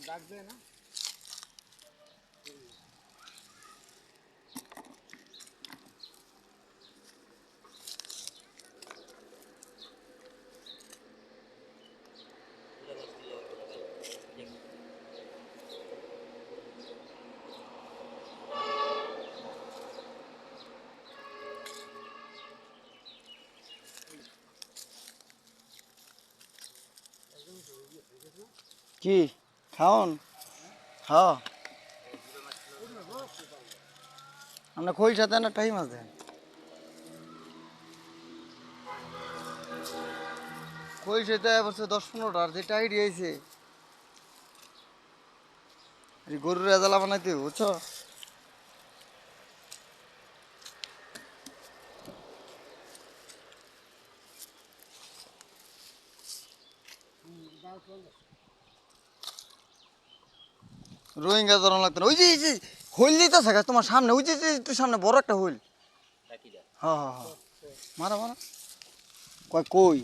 ডাক দেয় না কি খাওন হ্যাঁ আমরা খোল সাথে না টাইম আছে খোল সাথে বলছে 10-15টা আর যেটা আইডিয়া আইছে গরুর রেজালা বানাইতে বুঝছো রোহিঙ্গা ধরন লাগতো না ওই যে হইল দিতে থাকে তোমার সামনে ওই যে একটু সামনে বড় একটা হইল হ্যাঁ হ্যাঁ হ্যাঁ মারা মারা কয় কই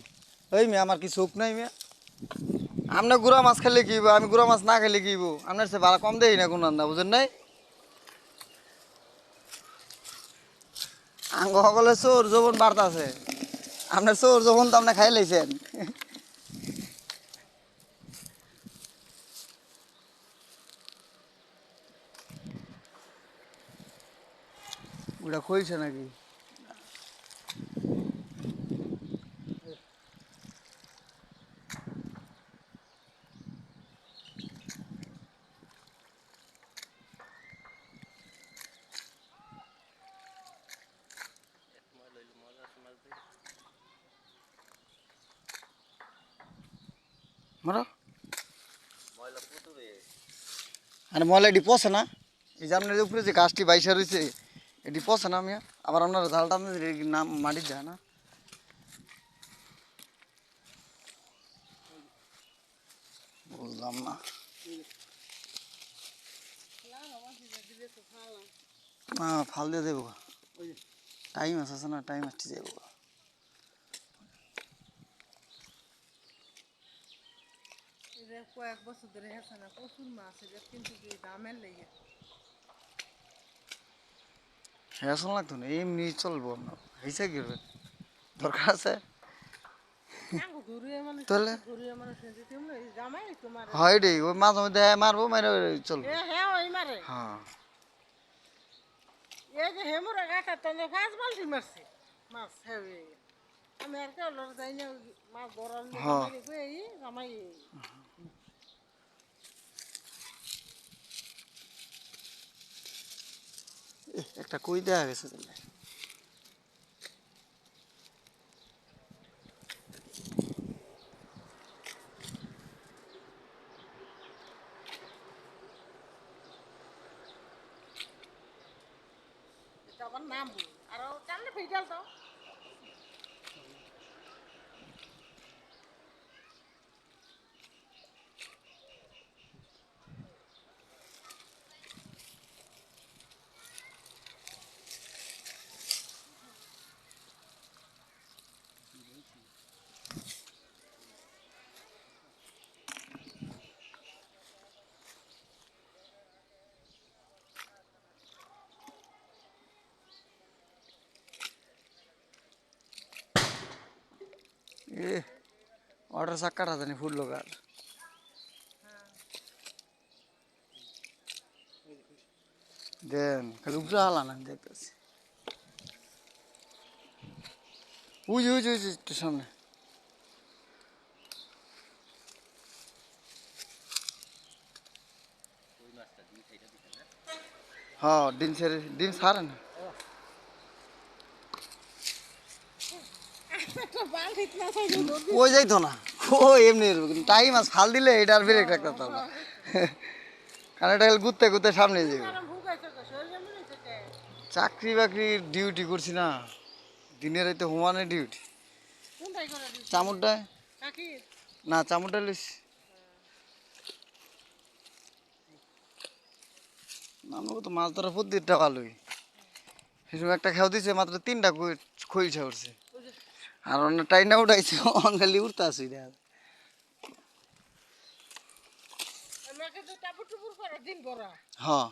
এই মেয়ে আমার কি চোখ নাই মেয়ে আপনি গুড়া মাছ খেলে কি আমি গুড়া মাছ না খেলে কি আপনার সে ভাড়া কম দেই না কোন রান্না বুঝেন নাই আঙ্গ সকলে চোর যৌবন বার্তা আছে আপনার চোর যৌবন তো আপনি খাই লাইছেন ওটা খইছে নাকি মারো আরে ময়লা এটি পচে না এই যে আপনার উপরে যে গাছটি বাইসা রয়েছে এটি পচে না মিয়া আবার আপনার ঝালটা নাম মাটির যায় না বুঝলাম না না ফাল দিয়ে দেবো টাইম আছে না টাইম আসতে যাবো কয়েক বছর ধরে হেসে না প্রচুর মাছ কিন্তু দামের লেগে হ্যাঁ শোনা লাগতো না এমনি চলবো না হয়েছে কি করবে দরকার আছে তাহলে হয় রে ওই মাঝে মধ্যে মারবো মারে চলবো হ্যাঁ এই যে হেমুরা গাটা তো 5 বালতি মারছে মাছ আমি আর কেউ যাই না মাছ ধরার জামাই একটা কই দেয়া গেছে তাহলে আবার নাম আর টানলে ফেটাল তো এ অর্ডার চাক্কাটা জানি ফুটলো কার দেন খালি উপরে হালা না দেখতেছি উজি উজি উজি একটু সামনে হ্যাঁ ডিম ছাড়ে না ওই যাইতো না ও এমনি টাইম আছে ফাল দিলে এটা আর ব্রেক রাখতে পারতাম না কারণ এটা ঘুরতে ঘুরতে সামনে যাবে চাকরি বাকরির ডিউটি করছি না দিনের রাইতে হুমানের ডিউটি চামড়টায় না চামড়টা লিস আমাকে তো মাছ ধরা প্রতিটা ভালোই সেসব একটা খেয়াল দিচ্ছে মাত্র 3টা খইলছা উঠছে আর অন্য টাইনা উঠাইছে অনখালি উঠতে আসি টুপুর করে দিন ভরা হ্যাঁ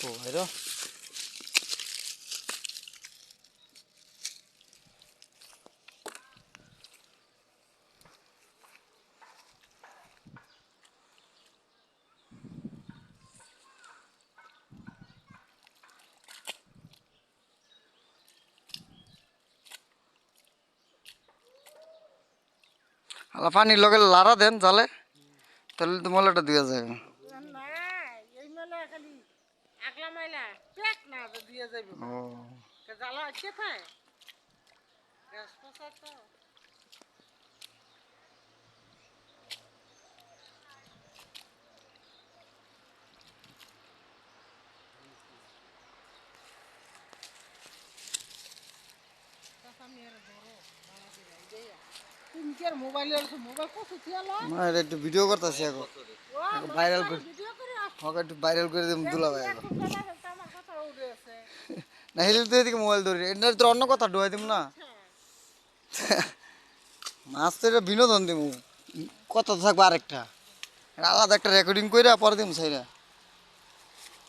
তো ভাইরা আলা পানির লগে লাড়া দেন জালে তাহলে তো মলাটা দিয়া যায় না এই মেলা খালি আগলা মাইলা পেক না তো দিয়ে যাইব ও জ্বালা কোথায় গ্যাস পোষা তো তুমি কি আর মোবাইল মোবাইল কত থিয়ালা না এটা একটু ভিডিও করতেছি এখন ভাইরাল করে ভিডিও করে হকে একটু ভাইরাল করে দেব দুলা ভাই এখন আমার কথা উঠে আছে না হেলে তো এদিকে মোবাইল ধরি এটা তো অন্য কথা ডুয়াই দিম না মাছ তো এটা বিনোদন দিব কত থাকবে আরেকটা এটা আলাদা একটা রেকর্ডিং করে পরে দিম সেইটা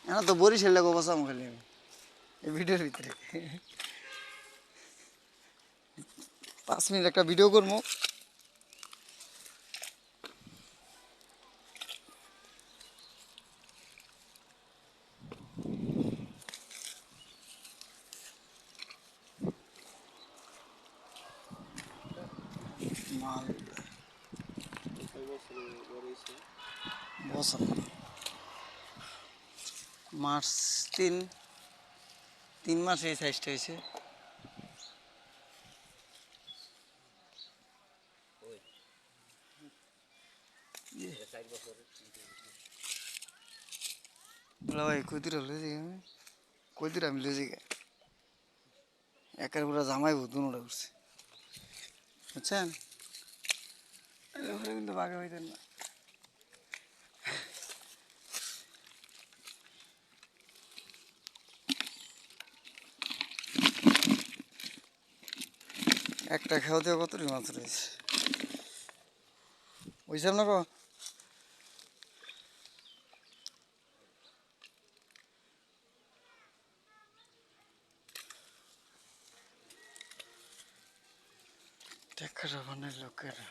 এখন তো বরিশাল লাগবো বসাম খালি আমি এই ভিডিওর ভিতরে 5 মিনিট একটা ভিডিও করবো বসাম মার্চ 3 মাস এই সাইজটা হয়েছে ভাই কই দূর লয়ে যাই আমি কই দূর আমি লয়ে যাই একের পুরা জামাইবো দুনোটা করছে বুঝছেন ওখানে কিন্তু বাঘে হইতেন না একটা খাওয়াতে কতটি মাছ রয়েছে ওই সামনে কো দেখা যাবে না লোকেরা